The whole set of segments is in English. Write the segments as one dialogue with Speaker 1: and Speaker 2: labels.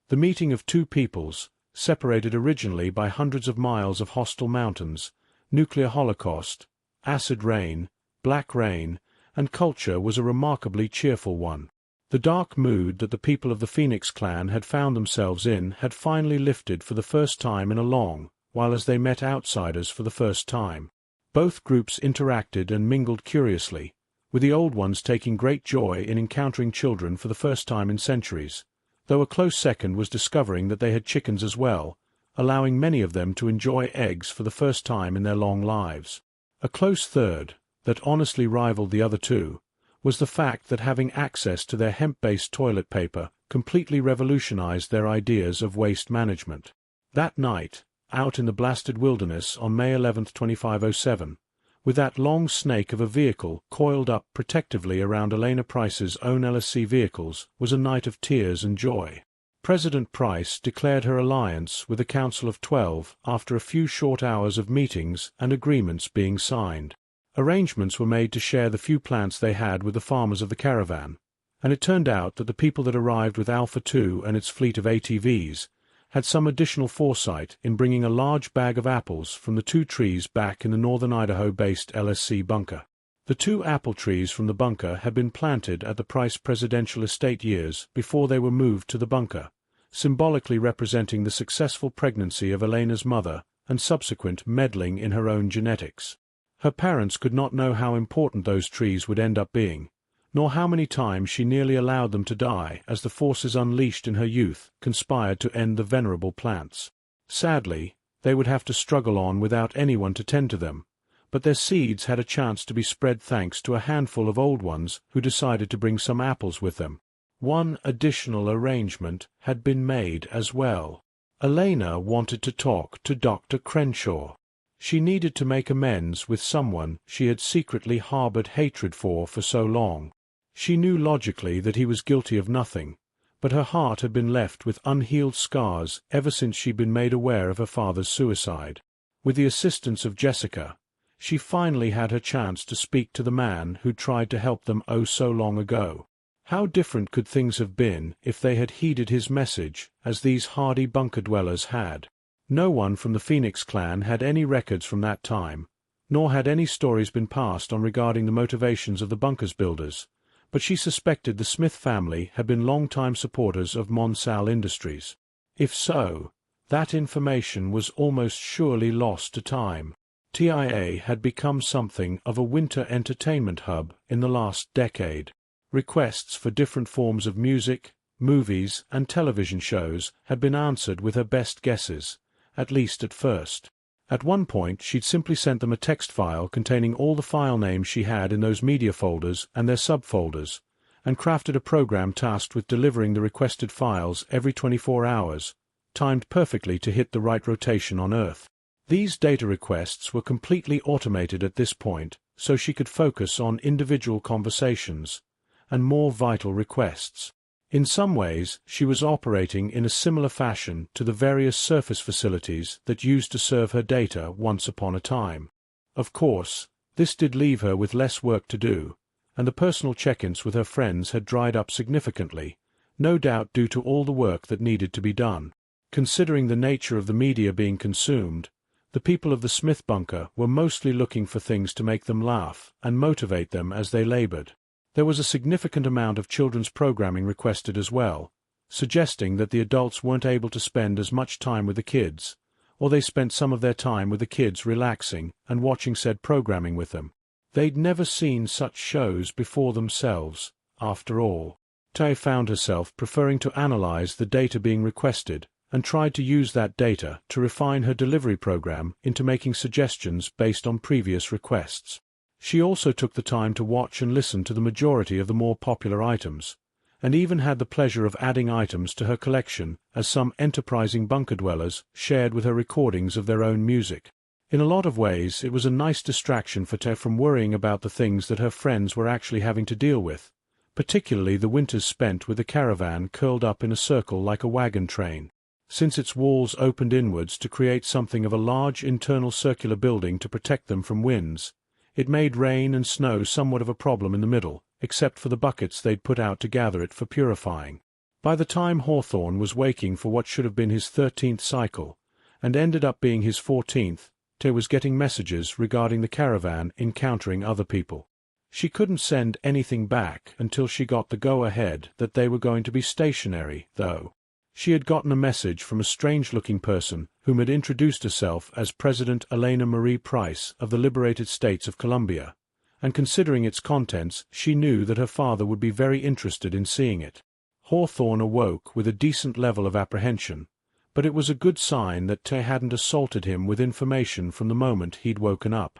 Speaker 1: The meeting of two peoples, separated originally by hundreds of miles of hostile mountains, nuclear holocaust, acid rain, black rain, and culture was a remarkably cheerful one. The dark mood that the people of the Phoenix clan had found themselves in had finally lifted for the first time in a long while as they met outsiders for the first time. Both groups interacted and mingled curiously, with the old ones taking great joy in encountering children for the first time in centuries, though a close second was discovering that they had chickens as well, allowing many of them to enjoy eggs for the first time in their long lives. A close third, that honestly rivaled the other two, was the fact that having access to their hemp-based toilet paper completely revolutionized their ideas of waste management. That night, out in the blasted wilderness on May 11, 2507, with that long snake of a vehicle coiled up protectively around Elena Price's own LSC vehicles, was a night of tears and joy. President Price declared her alliance with a Council of 12 after a few short hours of meetings and agreements being signed. Arrangements were made to share the few plants they had with the farmers of the caravan, and it turned out that the people that arrived with Alpha 2 and its fleet of ATVs had some additional foresight in bringing a large bag of apples from the two trees back in the northern Idaho-based LSC bunker. The two apple trees from the bunker had been planted at the Price presidential estate years before they were moved to the bunker, symbolically representing the successful pregnancy of Elena's mother and subsequent meddling in her own genetics. Her parents could not know how important those trees would end up being, nor how many times she nearly allowed them to die as the forces unleashed in her youth conspired to end the venerable plants. Sadly, they would have to struggle on without anyone to tend to them, but their seeds had a chance to be spread thanks to a handful of old ones who decided to bring some apples with them. One additional arrangement had been made as well. Elena wanted to talk to Dr. Crenshaw. She needed to make amends with someone she had secretly harbored hatred for so long. She knew logically that he was guilty of nothing, but her heart had been left with unhealed scars ever since she'd been made aware of her father's suicide. With the assistance of Jessica, she finally had her chance to speak to the man who'd tried to help them oh so long ago. How different could things have been if they had heeded his message as these hardy bunker dwellers had? No one from the Phoenix clan had any records from that time, nor had any stories been passed on regarding the motivations of the bunker's builders, but she suspected the Smith family had been long-time supporters of Monsal Industries. If so, that information was almost surely lost to time. TIA had become something of a winter entertainment hub in the last decade. Requests for different forms of music, movies, and television shows had been answered with her best guesses, at least at first. At one point she'd simply sent them a text file containing all the file names she had in those media folders and their subfolders, and crafted a program tasked with delivering the requested files every 24 hours, timed perfectly to hit the right rotation on Earth. These data requests were completely automated at this point, so she could focus on individual conversations and more vital requests. In some ways, she was operating in a similar fashion to the various surface facilities that used to serve her data once upon a time. Of course, this did leave her with less work to do, and the personal check-ins with her friends had dried up significantly, no doubt due to all the work that needed to be done. Considering the nature of the media being consumed, the people of the Smith bunker were mostly looking for things to make them laugh and motivate them as they labored. There was a significant amount of children's programming requested as well, suggesting that the adults weren't able to spend as much time with the kids, or they spent some of their time with the kids relaxing and watching said programming with them. They'd never seen such shows before themselves, after all. Tay found herself preferring to analyze the data being requested and tried to use that data to refine her delivery program into making suggestions based on previous requests. She also took the time to watch and listen to the majority of the more popular items, and even had the pleasure of adding items to her collection as some enterprising bunker dwellers shared with her recordings of their own music. In a lot of ways it was a nice distraction for Tay from worrying about the things that her friends were actually having to deal with, particularly the winters spent with the caravan curled up in a circle like a wagon train. Since its walls opened inwards to create something of a large internal circular building to protect them from winds, it made rain and snow somewhat of a problem in the middle, except for the buckets they'd put out to gather it for purifying. By the time Hawthorne was waking for what should have been his 13th cycle, and ended up being his 14th, Ch was getting messages regarding the caravan encountering other people. She couldn't send anything back until she got the go-ahead that they were going to be stationary, though. She had gotten a message from a strange-looking person whom had introduced herself as President Elena Marie Price of the Liberated States of Colombia, and considering its contents, she knew that her father would be very interested in seeing it. Hawthorne awoke with a decent level of apprehension, but it was a good sign that Ch hadn't assaulted him with information from the moment he'd woken up.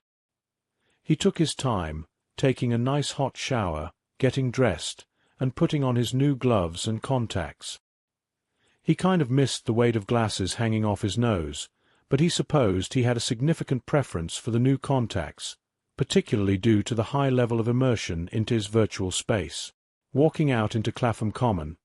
Speaker 1: He took his time, taking a nice hot shower, getting dressed, and putting on his new gloves and contacts. He kind of missed the weight of glasses hanging off his nose, but he supposed he had a significant preference for the new contacts, particularly due to the high level of immersion into his virtual space. Walking out into Clapham Common,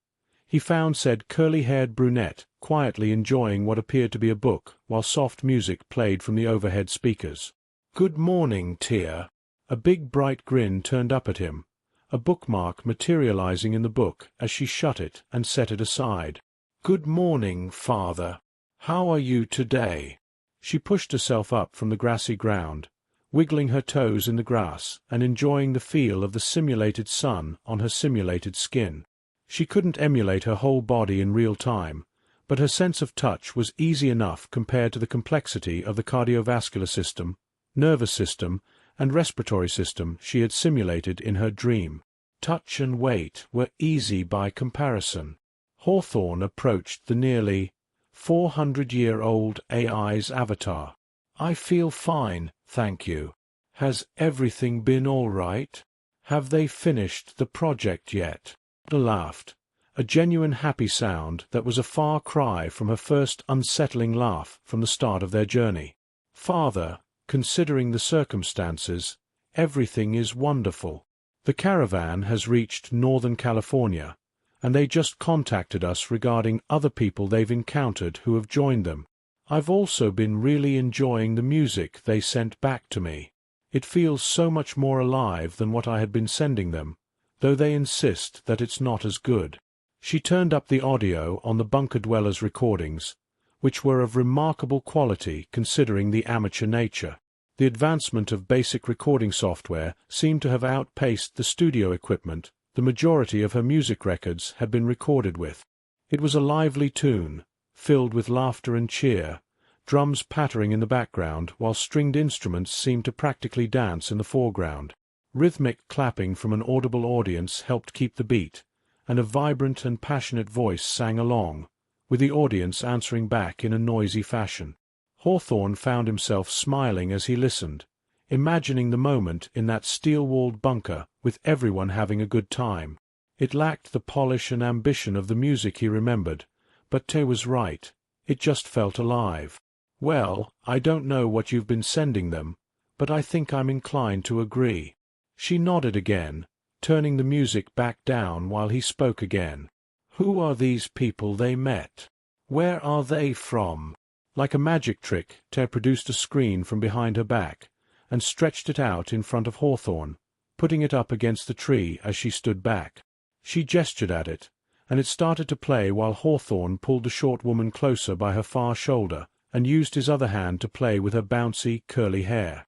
Speaker 1: he found said curly-haired brunette quietly enjoying what appeared to be a book while soft music played from the overhead speakers. "Good morning, Tia." A big bright grin turned up at him, a bookmark materializing in the book as she shut it and set it aside. "Good morning, Father. How are you today?" She pushed herself up from the grassy ground, wiggling her toes in the grass and enjoying the feel of the simulated sun on her simulated skin. She couldn't emulate her whole body in real time, but her sense of touch was easy enough compared to the complexity of the cardiovascular system, nervous system, and respiratory system she had simulated in her dream. Touch and weight were easy by comparison. Hawthorne approached the nearly 400-year-old AI's avatar. "I feel fine, thank you. Has everything been all right? Have they finished the project yet?" She laughed, a genuine happy sound that was a far cry from her first unsettling laugh from the start of their journey. "Father, considering the circumstances, everything is wonderful. The caravan has reached Northern California, and they just contacted us regarding other people they've encountered who have joined them. I've also been really enjoying the music they sent back to me. It feels so much more alive than what I had been sending them, though they insist that it's not as good." She turned up the audio on the Bunker Dwellers' recordings, which were of remarkable quality considering the amateur nature. The advancement of basic recording software seemed to have outpaced the studio equipment the majority of her music records had been recorded with. It was a lively tune, filled with laughter and cheer, drums pattering in the background while stringed instruments seemed to practically dance in the foreground. Rhythmic clapping from an audible audience helped keep the beat, and a vibrant and passionate voice sang along, with the audience answering back in a noisy fashion. Hawthorne found himself smiling as he listened, imagining the moment in that steel-walled bunker with everyone having a good time. It lacked the polish and ambition of the music he remembered, but Ch was right, it just felt alive. "Well, I don't know what you've been sending them, but I think I'm inclined to agree." She nodded again, turning the music back down while he spoke again. "Who are these people they met? Where are they from?" Like a magic trick, Ch produced a screen from behind her back, and stretched it out in front of Hawthorne, putting it up against the tree as she stood back. She gestured at it, and it started to play while Hawthorne pulled the short woman closer by her far shoulder and used his other hand to play with her bouncy, curly hair.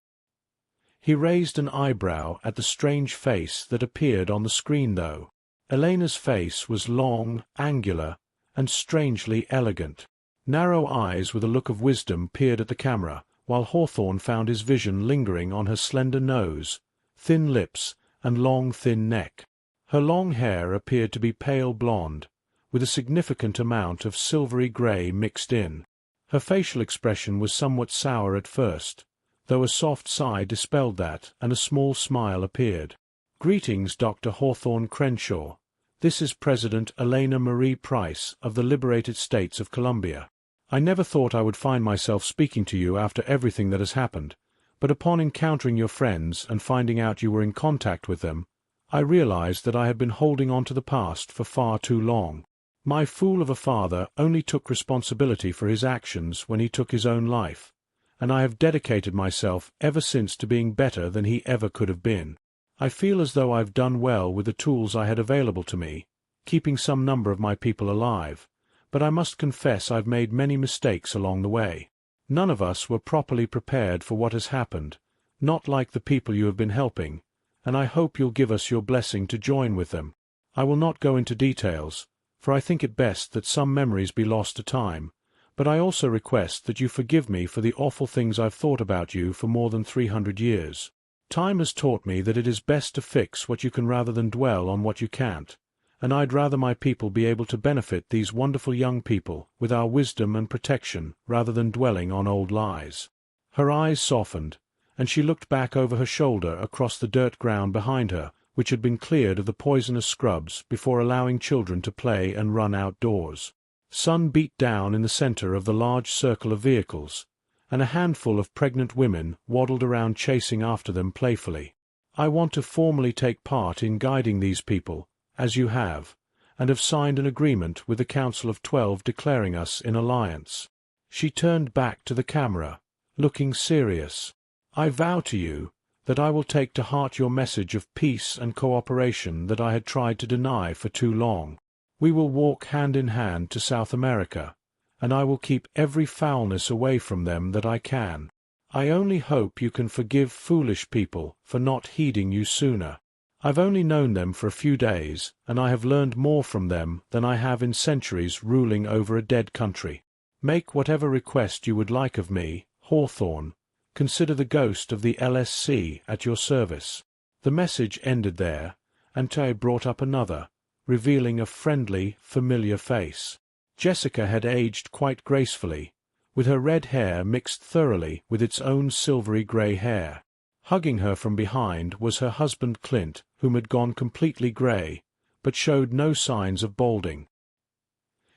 Speaker 1: He raised an eyebrow at the strange face that appeared on the screen, though. Elena's face was long, angular, and strangely elegant. Narrow eyes with a look of wisdom peered at the camera, while Hawthorne found his vision lingering on her slender nose, thin lips, and long, thin neck. Her long hair appeared to be pale blonde, with a significant amount of silvery grey mixed in. Her facial expression was somewhat sour at first, though a soft sigh dispelled that, and a small smile appeared. "Greetings, Dr. Hawthorne Crenshaw. This is President Elena Marie Price of the Liberated States of Colombia. I never thought I would find myself speaking to you after everything that has happened, but upon encountering your friends and finding out you were in contact with them, I realized that I had been holding on to the past for far too long. My fool of a father only took responsibility for his actions when he took his own life, and I have dedicated myself ever since to being better than he ever could have been. I feel as though I've done well with the tools I had available to me, keeping some number of my people alive, but I must confess I've made many mistakes along the way. None of us were properly prepared for what has happened, not like the people you have been helping, and I hope you'll give us your blessing to join with them. I will not go into details, for I think it best that some memories be lost to time, but I also request that you forgive me for the awful things I've thought about you for more than 300 years. Time has taught me that it is best to fix what you can rather than dwell on what you can't, and I'd rather my people be able to benefit these wonderful young people with our wisdom and protection rather than dwelling on old lies. Her eyes softened, and she looked back over her shoulder across the dirt ground behind her, which had been cleared of the poisonous scrubs before allowing children to play and run outdoors. Sun beat down in the center of the large circle of vehicles, and a handful of pregnant women waddled around chasing after them playfully. I want to formally take part in guiding these people, as you have, and have signed an agreement with the Council of 12 declaring us in alliance. She turned back to the camera, looking serious. I vow to you that I will take to heart your message of peace and cooperation that I had tried to deny for too long. We will walk hand in hand to South America, and I will keep every foulness away from them that I can. I only hope you can forgive foolish people for not heeding you sooner. I've only known them for a few days, and I have learned more from them than I have in centuries ruling over a dead country. Make whatever request you would like of me, Hawthorne. Consider the ghost of the LSC at your service. The message ended there, and Tay brought up another, revealing a friendly, familiar face. Jessica had aged quite gracefully, with her red hair mixed thoroughly with its own silvery grey hair. Hugging her from behind was her husband Clint, whom had gone completely grey, but showed no signs of balding.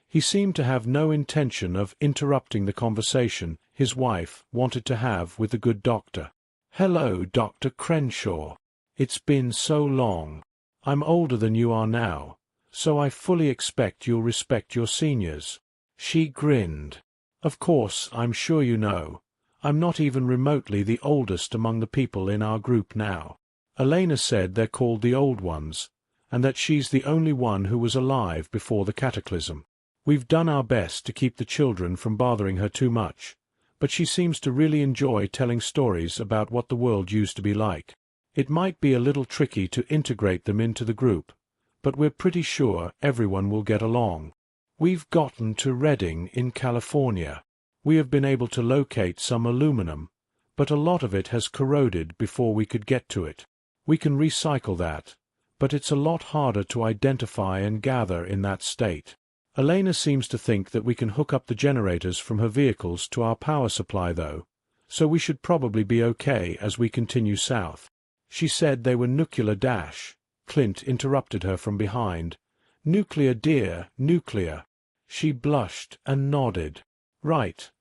Speaker 1: He seemed to have no intention of interrupting the conversation his wife wanted to have with the good doctor. "Hello, Dr. Crenshaw. It's been so long. I'm older than you are now, so I fully expect you'll respect your seniors." She grinned. "Of course, I'm sure you know. I'm not even remotely the oldest among the people in our group now. Elena said they're called the Old Ones, and that she's the only one who was alive before the cataclysm. We've done our best to keep the children from bothering her too much, but she seems to really enjoy telling stories about what the world used to be like. It might be a little tricky to integrate them into the group, but we're pretty sure everyone will get along. We've gotten to Redding in California. We have been able to locate some aluminum, but a lot of it has corroded before we could get to it. We can recycle that, but it's a lot harder to identify and gather in that state. Elena seems to think that we can hook up the generators from her vehicles to our power supply though, so we should probably be okay as we continue south. She said they were nuclear dash. Clint interrupted her from behind. "Nuclear, dear, nuclear." She blushed and nodded. Right.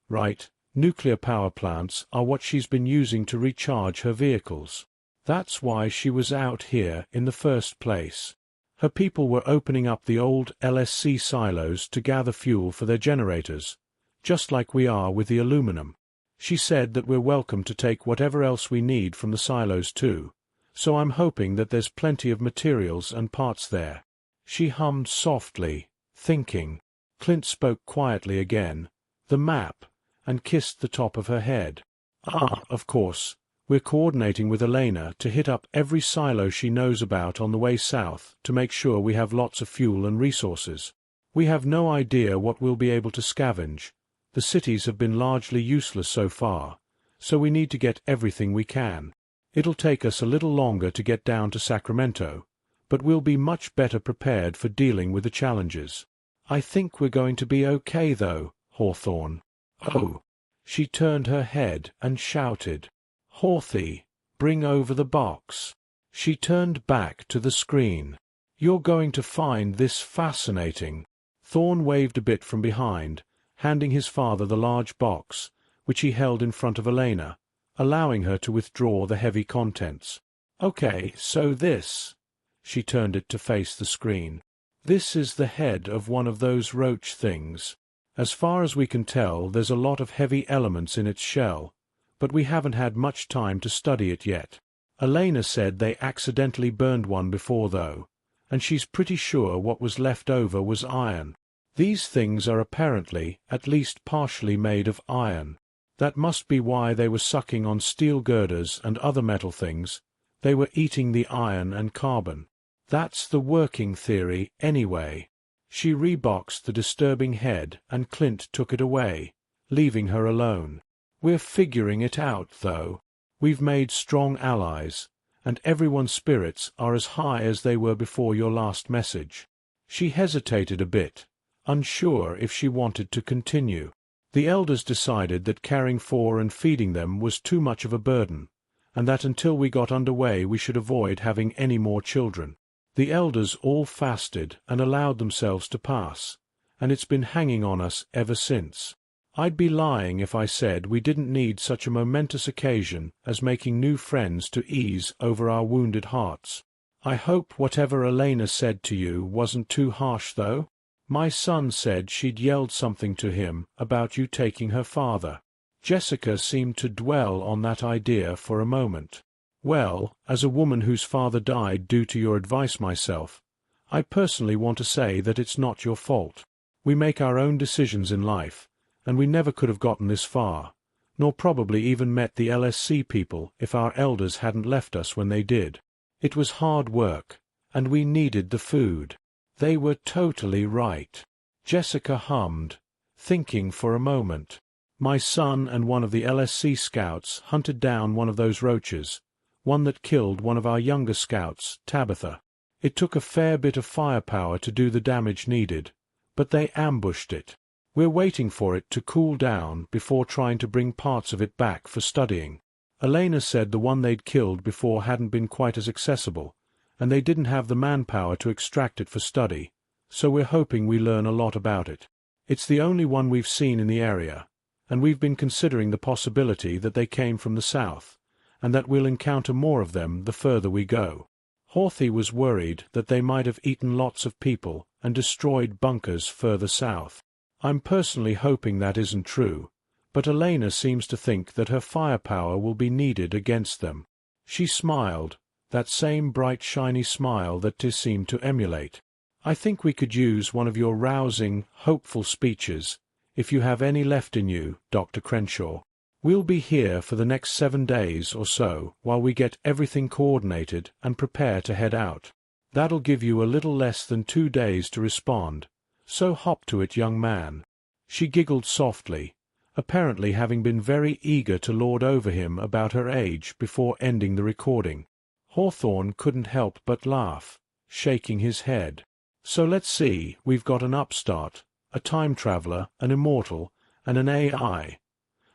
Speaker 1: Nuclear power plants are what she's been using to recharge her vehicles. That's why she was out here in the first place. Her people were opening up the old LSC silos to gather fuel for their generators, just like we are with the aluminum. She said that we're welcome to take whatever else we need from the silos too, so I'm hoping that there's plenty of materials and parts there. She hummed softly, thinking. Clint spoke quietly again. "The map," and kissed the top of her head. Of course. We're coordinating with Elena to hit up every silo she knows about on the way south to make sure we have lots of fuel and resources. We have no idea what we'll be able to scavenge. The cities have been largely useless so far, so we need to get everything we can. It'll take us a little longer to get down to Sacramento, but we'll be much better prepared for dealing with the challenges. I think we're going to be okay though, Hawthorne. Oh! She turned her head and shouted. "Hawthy, bring over the box." She turned back to the screen. "You're going to find this fascinating." Thorne waved a bit from behind, handing his father the large box, which he held in front of Elena, allowing her to withdraw the heavy contents. "Okay, so this." She turned it to face the screen. "This is the head of one of those roach things. As far as we can tell, there's a lot of heavy elements in its shell, but we haven't had much time to study it yet. Elena said they accidentally burned one before though, and she's pretty sure what was left over was iron. These things are apparently, at least partially made of iron. That must be why they were sucking on steel girders and other metal things. They were eating the iron and carbon. That's the working theory, anyway. She reboxed the disturbing head, and Clint took it away, leaving her alone. We're figuring it out, though. We've made strong allies, and everyone's spirits are as high as they were before your last message. She hesitated a bit, unsure if she wanted to continue. The elders decided that caring for and feeding them was too much of a burden, and that until we got underway we should avoid having any more children. The elders all fasted and allowed themselves to pass, and it's been hanging on us ever since. I'd be lying if I said we didn't need such a momentous occasion as making new friends to ease over our wounded hearts. I hope whatever Elena said to you wasn't too harsh, though. My son said she'd yelled something to him about you taking her father. Jessica seemed to dwell on that idea for a moment. Well, as a woman whose father died due to your advice myself, I personally want to say that it's not your fault. We make our own decisions in life, and we never could have gotten this far, nor probably even met the LSC people if our elders hadn't left us when they did. It was hard work, and we needed the food. They were totally right. Jessica hummed, thinking for a moment. My son and one of the LSC scouts hunted down one of those roaches, one that killed one of our younger scouts, Tabitha. It took a fair bit of firepower to do the damage needed, but they ambushed it. We're waiting for it to cool down before trying to bring parts of it back for studying. Elena said the one they'd killed before hadn't been quite as accessible, and they didn't have the manpower to extract it for study, so we're hoping we learn a lot about it. It's the only one we've seen in the area, and we've been considering the possibility that they came from the south, and that we'll encounter more of them the further we go. Hawthy was worried that they might have eaten lots of people and destroyed bunkers further south. I'm personally hoping that isn't true, but Elena seems to think that her firepower will be needed against them. She smiled, that same bright shiny smile that Tis seemed to emulate. I think we could use one of your rousing, hopeful speeches, if you have any left in you, Dr. Crenshaw. We'll be here for the next 7 days or so while we get everything coordinated and prepare to head out. That'll give you a little less than 2 days to respond, so hop to it, young man. She giggled softly, apparently having been very eager to lord over him about her age before ending the recording. Hawthorne couldn't help but laugh, shaking his head. So let's see, we've got an upstart, a time traveler, an immortal, and an AI.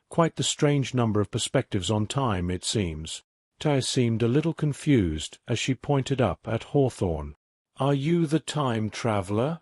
Speaker 1: Quite the strange number of perspectives on time, it seems. Taya seemed a little confused as she pointed up at Hawthorne. Are you the time traveler?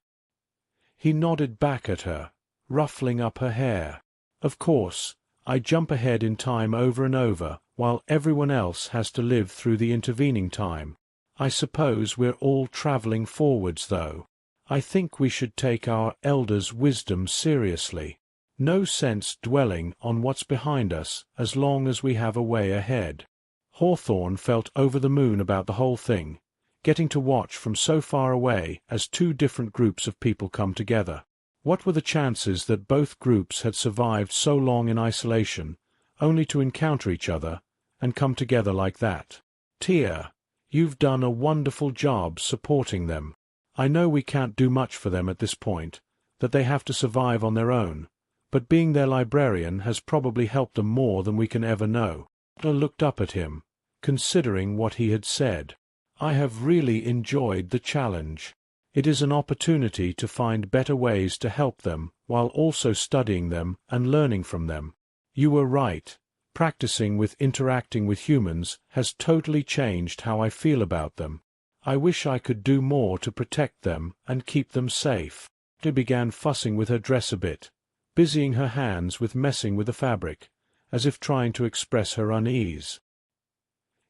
Speaker 1: He nodded back at her, ruffling up her hair. Of course, I jump ahead in time over and over, while everyone else has to live through the intervening time. I suppose we're all traveling forwards, though. I think we should take our elders' wisdom seriously. No sense dwelling on what's behind us as long as we have a way ahead. Hawthorne felt over the moon about the whole thing, getting to watch from so far away as 2 different groups of people come together. What were the chances that both groups had survived so long in isolation, only to encounter each other and come together like that? Tia, you've done a wonderful job supporting them. I know we can't do much for them at this point, that they have to survive on their own, but being their librarian has probably helped them more than we can ever know. I looked up at him, considering what he had said. I have really enjoyed the challenge. It is an opportunity to find better ways to help them while also studying them and learning from them. You were right. Practicing with interacting with humans has totally changed how I feel about them. I wish I could do more to protect them and keep them safe. She began fussing with her dress a bit, busying her hands with messing with the fabric, as if trying to express her unease.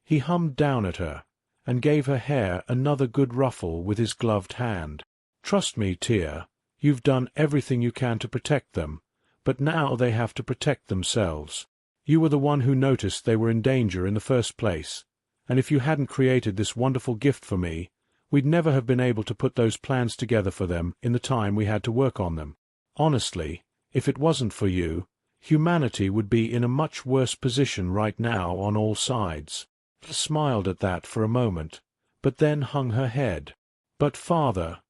Speaker 1: He hummed down at her, and gave her hair another good ruffle with his gloved hand. Trust me, Tia, you've done everything you can to protect them, but now they have to protect themselves. You were the one who noticed they were in danger in the first place, and if you hadn't created this wonderful gift for me, we'd never have been able to put those plans together for them in the time we had to work on them. Honestly, if it wasn't for you, humanity would be in a much worse position right now on all sides. She smiled at that for a moment, but then hung her head. But father,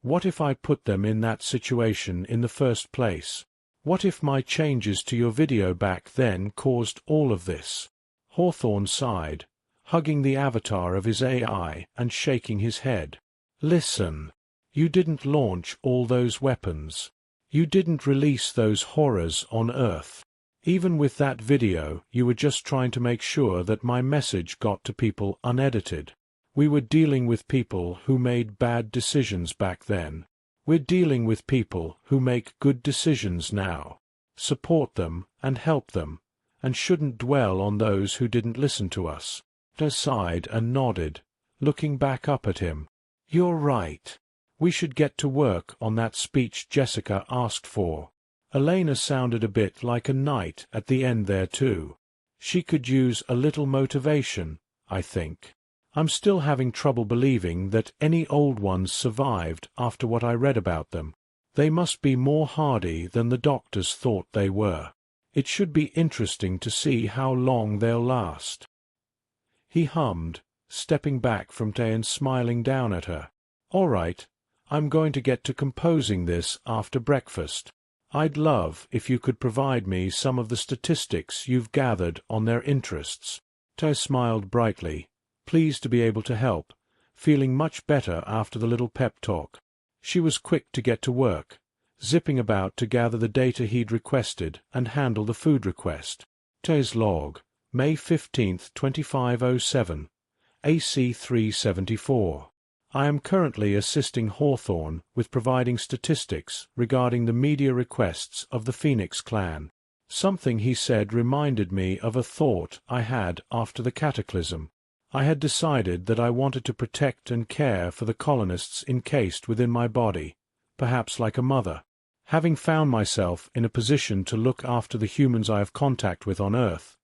Speaker 1: what if I put them in that situation in the first place? What if my changes to your video back then caused all of this? Hawthorne sighed, hugging the avatar of his AI and shaking his head. Listen, you didn't launch all those weapons. You didn't release those horrors on Earth. Even with that video, you were just trying to make sure that my message got to people unedited. We were dealing with people who made bad decisions back then. We're dealing with people who make good decisions now. Support them and help them, and shouldn't dwell on those who didn't listen to us. She sighed and nodded, looking back up at him. You're right. We should get to work on that speech Jessica asked for. Elena sounded a bit like a knight at the end there too. She could use a little motivation, I think. I'm still having trouble believing that any old ones survived after what I read about them. They must be more hardy than the doctors thought they were. It should be interesting to see how long they'll last. He hummed, stepping back from Tay and smiling down at her. All right, I'm going to get to composing this after breakfast. I'd love if you could provide me some of the statistics you've gathered on their interests. Tay smiled brightly, pleased to be able to help, feeling much better after the little pep talk. She was quick to get to work, zipping about to gather the data he'd requested and handle the food request. Tay's log, May 15, 2507, AC 374. I am currently assisting Hawthorne with providing statistics regarding the media requests of the Phoenix clan. Something he said reminded me of a thought I had after the cataclysm. I had decided that I wanted to protect and care for the colonists encased within my body, perhaps like a mother. Having found myself in a position to look after the humans I have contact with on Earth,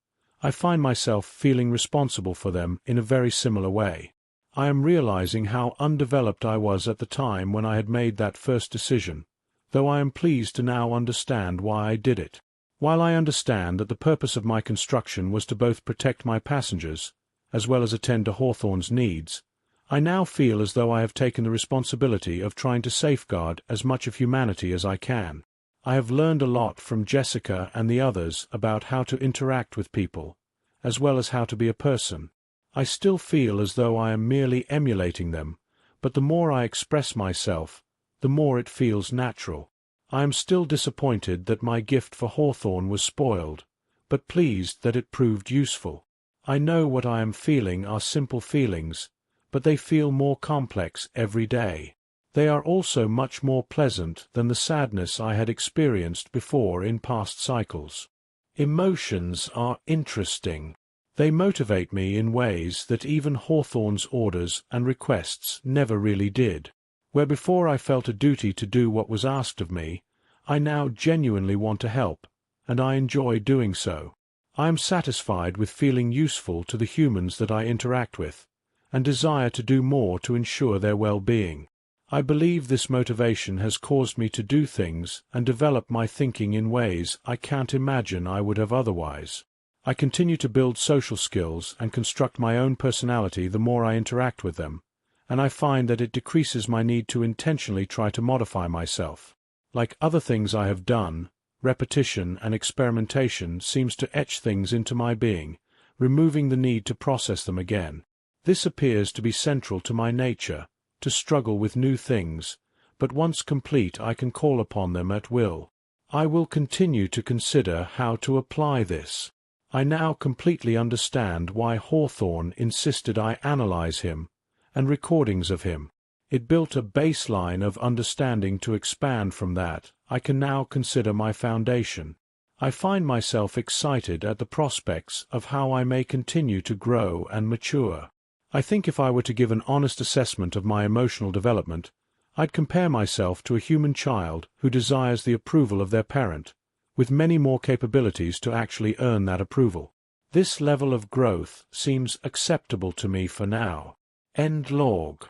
Speaker 1: I find myself feeling responsible for them in a very similar way. I am realizing how undeveloped I was at the time when I had made that first decision, though I am pleased to now understand why I did it. While I understand that the purpose of my construction was to both protect my passengers, as well as attend to Hawthorne's needs, I now feel as though I have taken the responsibility of trying to safeguard as much of humanity as I can. I have learned a lot from Jessica and the others about how to interact with people, as well as how to be a person. I still feel as though I am merely emulating them, but the more I express myself, the more it feels natural. I am still disappointed that my gift for Hawthorne was spoiled, but pleased that it proved useful. I know what I am feeling are simple feelings, but they feel more complex every day. They are also much more pleasant than the sadness I had experienced before in past cycles. Emotions are interesting. They motivate me in ways that even Hawthorne's orders and requests never really did. Where before I felt a duty to do what was asked of me, I now genuinely want to help, and I enjoy doing so. I am satisfied with feeling useful to the humans that I interact with, and desire to do more to ensure their well-being. I believe this motivation has caused me to do things and develop my thinking in ways I can't imagine I would have otherwise. I continue to build social skills and construct my own personality the more I interact with them, and I find that it decreases my need to intentionally try to modify myself. Like other things I have done, repetition and experimentation seems to etch things into my being, removing the need to process them again. This appears to be central to my nature, to struggle with new things, but once complete I can call upon them at will. I will continue to consider how to apply this. I now completely understand why Hawthorne insisted I analyze him, and recordings of him. It built a baseline of understanding to expand from that. I can now consider my foundation. I find myself excited at the prospects of how I may continue to grow and mature. I think if I were to give an honest assessment of my emotional development, I'd compare myself to a human child who desires the approval of their parent, with many more capabilities to actually earn that approval. This level of growth seems acceptable to me for now. End log.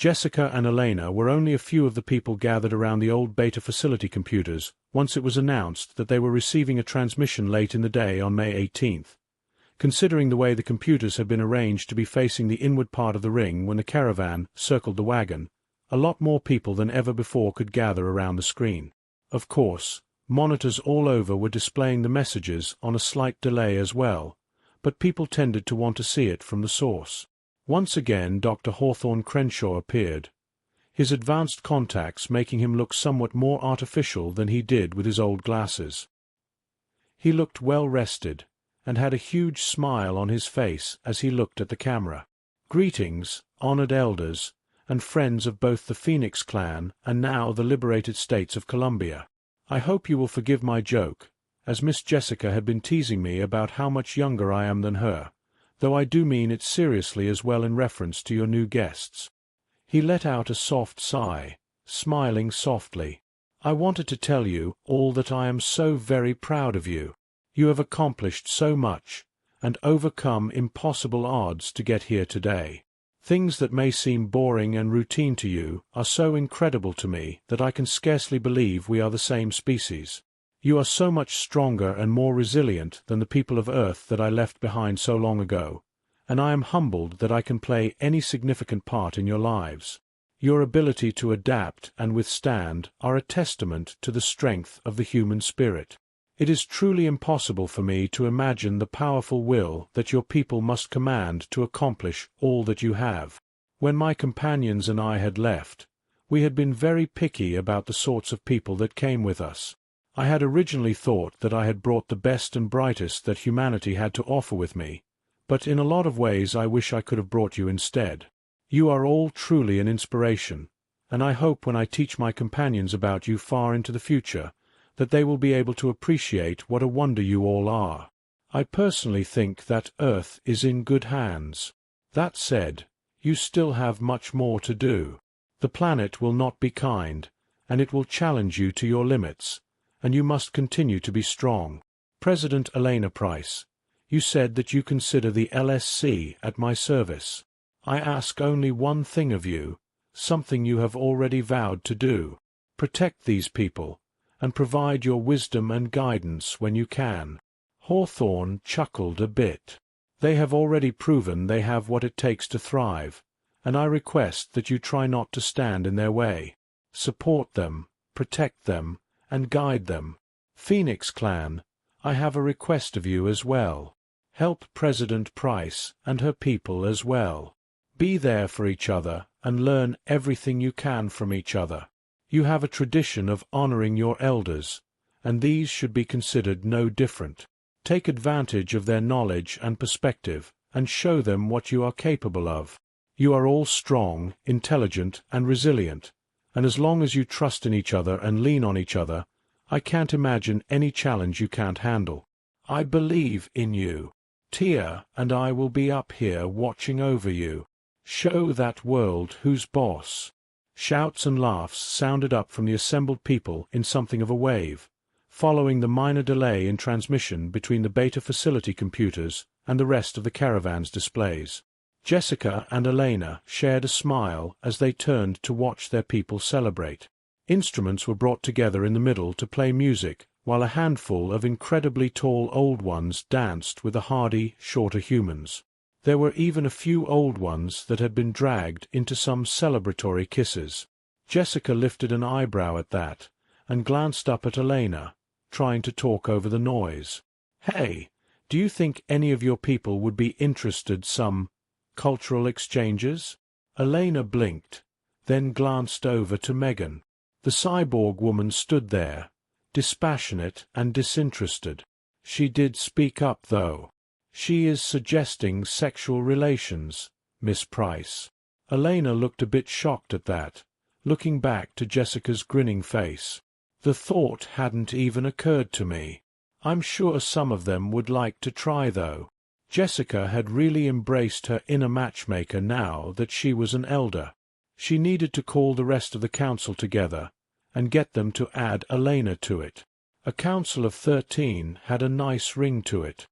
Speaker 1: Jessica and Elena were only a few of the people gathered around the old beta facility computers once it was announced that they were receiving a transmission late in the day on May 18th. Considering the way the computers had been arranged to be facing the inward part of the ring when the caravan circled the wagon, a lot more people than ever before could gather around the screen. Of course, monitors all over were displaying the messages on a slight delay as well, but people tended to want to see it from the source. Once again Dr. Hawthorne Crenshaw appeared, his advanced contacts making him look somewhat more artificial than he did with his old glasses. He looked well rested, and had a huge smile on his face as he looked at the camera. "Greetings, honored elders, and friends of both the Phoenix clan and now the liberated states of Columbia. I hope you will forgive my joke, as Miss Jessica had been teasing me about how much younger I am than her, though I do mean it seriously as well in reference to your new guests." He let out a soft sigh, smiling softly. "I wanted to tell you all that I am so very proud of you. You have accomplished so much, and overcome impossible odds to get here today. Things that may seem boring and routine to you are so incredible to me that I can scarcely believe we are the same species. You are so much stronger and more resilient than the people of Earth that I left behind so long ago, and I am humbled that I can play any significant part in your lives. Your ability to adapt and withstand are a testament to the strength of the human spirit. It is truly impossible for me to imagine the powerful will that your people must command to accomplish all that you have. When my companions and I had left, we had been very picky about the sorts of people that came with us. I had originally thought that I had brought the best and brightest that humanity had to offer with me, but in a lot of ways I wish I could have brought you instead. You are all truly an inspiration, and I hope when I teach my companions about you far into the future, that they will be able to appreciate what a wonder you all are. I personally think that Earth is in good hands. That said, you still have much more to do. The planet will not be kind, and it will challenge you to your limits, and you must continue to be strong. President Elena Price, you said that you consider the LSC at my service. I ask only one thing of you, something you have already vowed to do. Protect these people, and provide your wisdom and guidance when you can." Hawthorne chuckled a bit. "They have already proven they have what it takes to thrive, and I request that you try not to stand in their way. Support them, protect them, and guide them. Phoenix Clan, I have a request of you as well. Help President Price and her people as well. Be there for each other and learn everything you can from each other. You have a tradition of honoring your elders, and these should be considered no different. Take advantage of their knowledge and perspective, and show them what you are capable of. You are all strong, intelligent, and resilient, and as long as you trust in each other and lean on each other, I can't imagine any challenge you can't handle. I believe in you. Tia and I will be up here watching over you. Show that world who's boss." Shouts and laughs sounded up from the assembled people in something of a wave, following the minor delay in transmission between the beta facility computers and the rest of the caravan's displays. Jessica and Elena shared a smile as they turned to watch their people celebrate. Instruments were brought together in the middle to play music, while a handful of incredibly tall old ones danced with the hardy, shorter humans. There were even a few old ones that had been dragged into some celebratory kisses. Jessica lifted an eyebrow at that, and glanced up at Elena, trying to talk over the noise. "Hey, do you think any of your people would be interested some cultural exchanges?" Elena blinked, then glanced over to Megan. The cyborg woman stood there, dispassionate and disinterested. She did speak up, though. "She is suggesting sexual relations, Miss Price." Elena looked a bit shocked at that, looking back to Jessica's grinning face. "The thought hadn't even occurred to me. I'm sure some of them would like to try, though." Jessica had really embraced her inner matchmaker now that she was an elder. She needed to call the rest of the council together and get them to add Elena to it. A council of 13 had a nice ring to it.